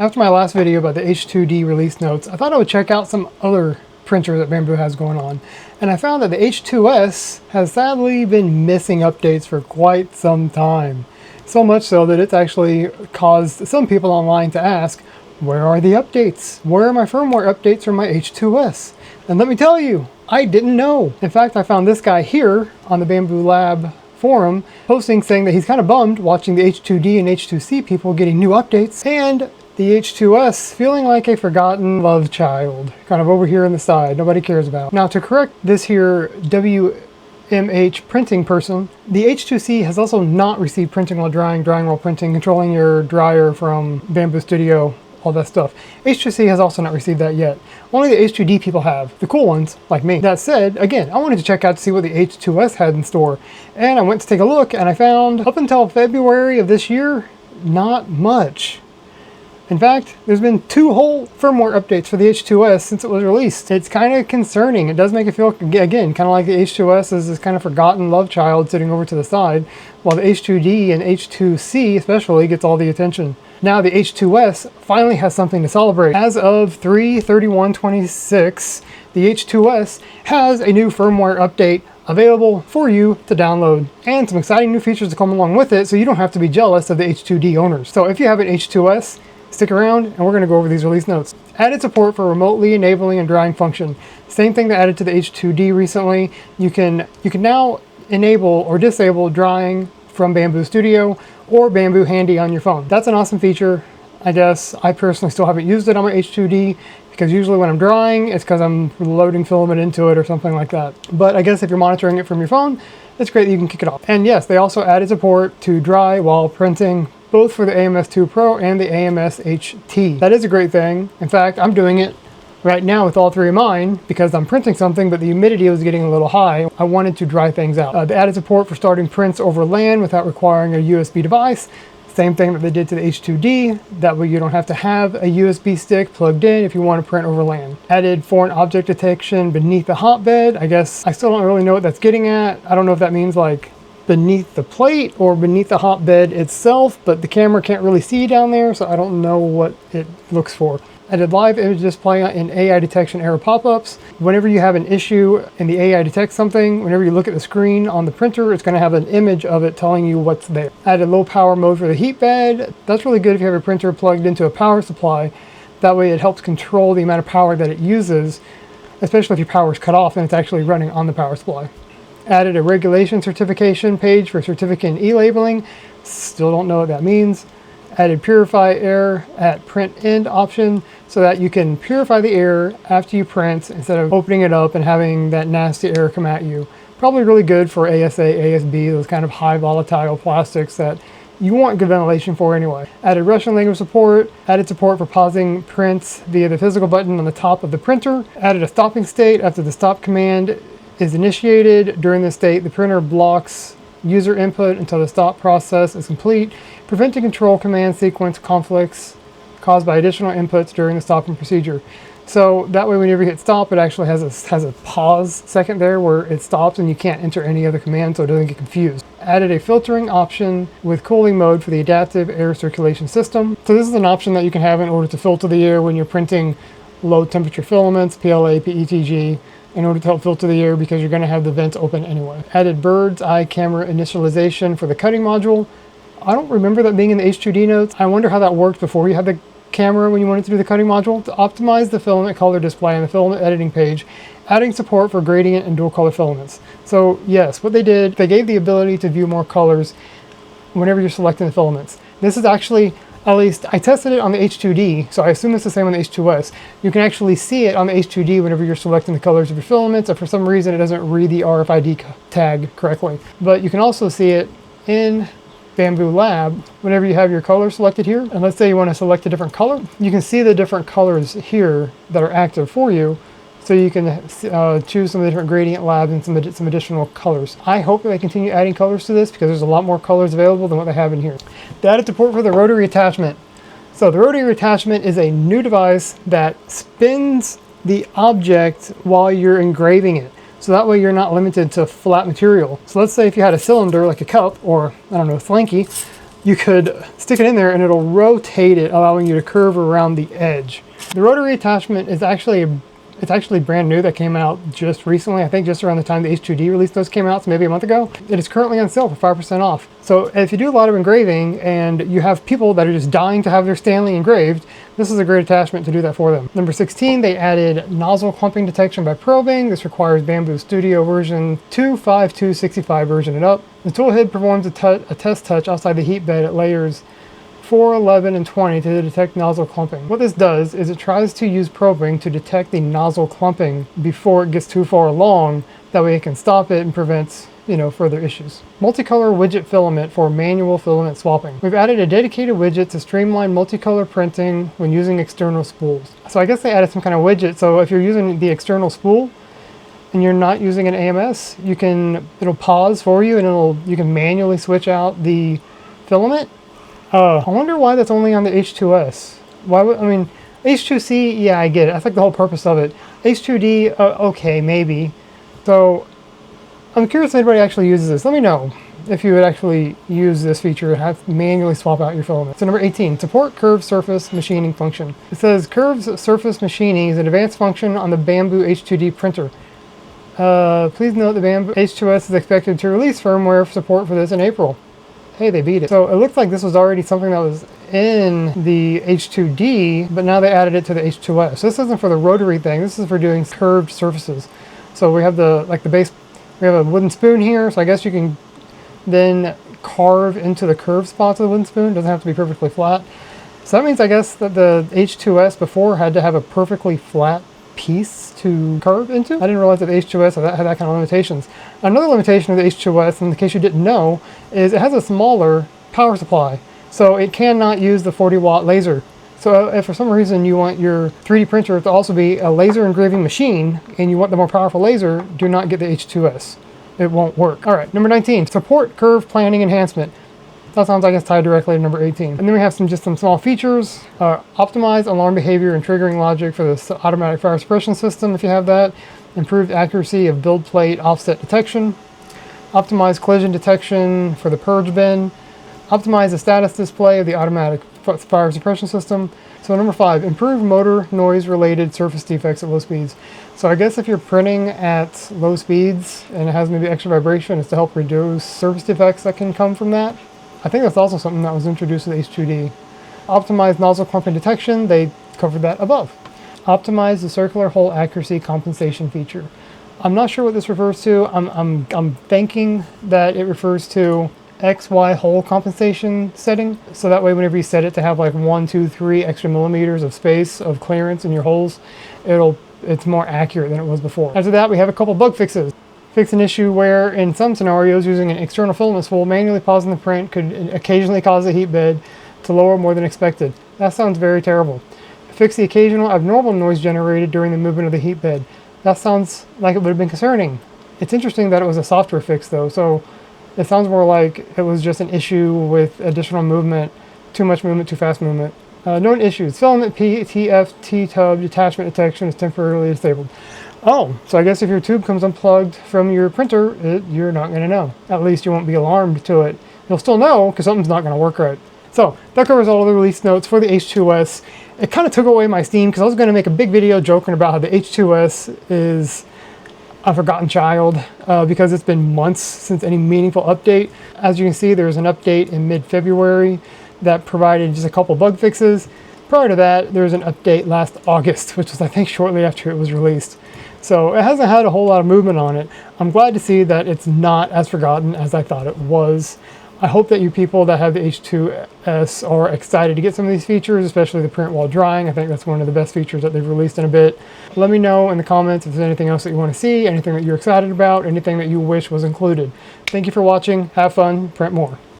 After my last video about the H2D release notes, I thought I would check out some other printers that Bambu has going on. And I found that the H2S has sadly been missing updates for quite some time. So much so that it's actually caused some people online to ask, where are the updates? Where are my firmware updates for my H2S? And let me tell you, I didn't know. In fact, I found this guy here on the Bambu Lab forum posting saying that he's kind of bummed watching the H2D and H2C people getting new updates and the H2S feeling like a forgotten love child, kind of over here on the side, nobody cares about. Now to correct this here WMH printing person, the H2C has also not received printing while drying, drying while printing, controlling your dryer from Bambu Studio, all that stuff. H2C has also not received that yet. Only the H2D people have, the cool ones, like me. That said, again, I wanted to check out to see what the H2S had in store. And I went to take a look and I found, up until February of this year, not much. In fact, there's been 2 whole firmware updates for the H2S since it was released. It's kind of concerning. It does make it feel, again, kind of like the H2S is this kind of forgotten love child sitting over to the side, while the H2D and H2C especially gets all the attention. Now the H2S finally has something to celebrate. As of 3/31/26, the H2S has a new firmware update available for you to download and some exciting new features to come along with it, so you don't have to be jealous of the H2D owners. So if you have an H2S, stick around and we're going to go over these release notes. Added support for remotely enabling and drying function. Same thing that added to the H2D recently. You can now enable or disable drying from Bambu Studio or Bambu Handy on your phone. That's an awesome feature. I guess I personally still haven't used it on my H2D because usually when I'm drying, it's because I'm loading filament into it or something like that. But I guess if you're monitoring it from your phone, it's great that you can kick it off. And yes, they also added support to dry while printing, both for the AMS2 Pro and the AMS HT. That is a great thing. In fact, I'm doing it right now with all 3 of mine because I'm printing something, but the humidity was getting a little high. I wanted to dry things out. They added support for starting prints over LAN without requiring a USB device. Same thing that they did to the H2D. That way you don't have to have a USB stick plugged in if you want to print over LAN. Added foreign object detection beneath the hotbed. I guess I still don't really know what that's getting at. I don't know if that means like beneath the plate or beneath the hotbed itself, but the camera can't really see down there, so I don't know what it looks for. Added live image display in AI detection error pop-ups. Whenever you have an issue and the AI detects something, whenever you look at the screen on the printer, it's going to have an image of it telling you what's there. Added low power mode for the heat bed. That's really good if you have a printer plugged into a power supply. That way it helps control the amount of power that it uses, especially if your power is cut off and it's actually running on the power supply. Added a regulation certification page for certificate and e-labeling. Still don't know what that means. Added purify air at print end option so that you can purify the air after you print instead of opening it up and having that nasty air come at you. Probably really good for ASA, ASB, those kind of high volatile plastics that you want good ventilation for anyway. Added Russian language support. Added support for pausing prints via the physical button on the top of the printer. Added a stopping state after the stop command is initiated. During this state, the printer blocks user input until the stop process is complete, preventing control command sequence conflicts caused by additional inputs during the stopping procedure. So that way whenever you hit stop, it actually has a pause second there where it stops and you can't enter any other command so it doesn't get confused. Added a filtering option with cooling mode for the adaptive air circulation system. So this is an option that you can have in order to filter the air when you're printing low temperature filaments, PLA, PETG, in order to help filter the air because you're going to have the vents open anyway. Added bird's eye camera initialization for the cutting module. I don't remember that being in the H2D notes. I wonder how that worked before you had the camera when you wanted to do the cutting module. To optimize the filament color display on the filament editing page, adding support for gradient and dual color filaments. So yes, what they did, they gave the ability to view more colors whenever you're selecting the filaments. This is actually, at least I tested it on the H2D, so I assume it's the same on the H2S. You can actually see it on the H2D whenever you're selecting the colors of your filaments, and for some reason it doesn't read the RFID tag correctly. But you can also see it in Bambu Lab whenever you have your color selected here. And let's say you want to select a different color. You can see the different colors here that are active for you. So you can choose some of the different gradient labs and some additional colors. I hope that they continue adding colors to this because there's a lot more colors available than what they have in here. They added support for the rotary attachment. So the rotary attachment is a new device that spins the object while you're engraving it. So that way you're not limited to flat material. So let's say if you had a cylinder like a cup or, I don't know, Slinky, you could stick it in there and it'll rotate it, allowing you to curve around the edge. The rotary attachment is actually brand new. That came out just recently. I think just around the time the H2D release notes came out, so maybe a month ago. It is currently on sale for 5% off. So if you do a lot of engraving and you have people that are just dying to have their Stanley engraved, this is a great attachment to do that for them. Number 16, they added nozzle clumping detection by probing. This requires Bamboo Studio version 2.5.2.65 version and up. The tool head performs a test touch outside the heat bed at layers 4, 11, and 20 to detect nozzle clumping. What this does is it tries to use probing to detect the nozzle clumping before it gets too far along. That way it can stop it and prevents, further issues. Multicolor widget filament for manual filament swapping. We've added a dedicated widget to streamline multicolor printing when using external spools. So I guess they added some kind of widget. So if you're using the external spool and you're not using an AMS, it'll pause for you and you can manually switch out the filament. I wonder why that's only on the H2S. H2C, yeah, I get it. That's like the whole purpose of it. H2D, okay, maybe. So I'm curious if anybody actually uses this. Let me know if you would actually use this feature and have to manually swap out your filament. So number 18, support curved surface machining function. It says curved surface machining is an advanced function on the Bamboo H2D printer. Please note the Bamboo H2S is expected to release firmware support for this in April. Hey, they beat it. So it looks like this was already something that was in the H2D, but now they added it to the H2S. So this isn't for the rotary thing. This is for doing curved surfaces. So we have the base, we have a wooden spoon here. So I guess you can then carve into the curved spots of the wooden spoon. It doesn't have to be perfectly flat. So that means I guess that the H2S before had to have a perfectly flat piece to curve into. I didn't realize that the H2S had that kind of limitations. Another limitation of the H2S, in case you didn't know, is it has a smaller power supply. So it cannot use the 40-watt laser. So if for some reason you want your 3D printer to also be a laser engraving machine and you want the more powerful laser, do not get the H2S. It won't work. All right, number 19, support curve planning enhancement. That sounds like it's tied directly to number 18. And then we have some small features. Optimize alarm behavior and triggering logic for the automatic fire suppression system if you have that. Improved accuracy of build plate offset detection. Optimize collision detection for the purge bin. Optimize the status display of the automatic fire suppression system. So number 5, improve motor noise related surface defects at low speeds. So I guess if you're printing at low speeds and it has maybe extra vibration, it's to help reduce surface defects that can come from that. I think that's also something that was introduced to the H2D. Optimize nozzle clumping detection, they covered that above. Optimize the circular hole accuracy compensation feature. I'm not sure what this refers to. I'm thinking that it refers to XY hole compensation setting. So that way whenever you set it to have like 1, 2, 3 extra millimeters of space of clearance in your holes, it's more accurate than it was before. After that, we have a couple bug fixes. Fix an issue where, in some scenarios, using an external filament spool manually pausing the print could occasionally cause the heat bed to lower more than expected. That sounds very terrible. Fix the occasional abnormal noise generated during the movement of the heat bed. That sounds like it would have been concerning. It's interesting that it was a software fix though, so it sounds more like it was just an issue with additional movement, too much movement, too fast movement. Known issues. Filament PTF T-tub detachment detection is temporarily disabled. Oh, so I guess if your tube comes unplugged from your printer, you're not going to know. At least you won't be alarmed to it. You'll still know because something's not going to work right. So that covers all of the release notes for the H2S. It kind of took away my steam because I was going to make a big video joking about how the H2S is a forgotten child because it's been months since any meaningful update. As you can see, there was an update in mid-February that provided just a couple bug fixes. Prior to that, there was an update last August, which was I think shortly after it was released. So it hasn't had a whole lot of movement on it. I'm glad to see that it's not as forgotten as I thought it was. I hope that you people that have the H2S are excited to get some of these features, especially the print while drying. I think that's one of the best features that they've released in a bit. Let me know in the comments if there's anything else that you want to see, anything that you're excited about, anything that you wish was included. Thank you for watching. Have fun. Print more.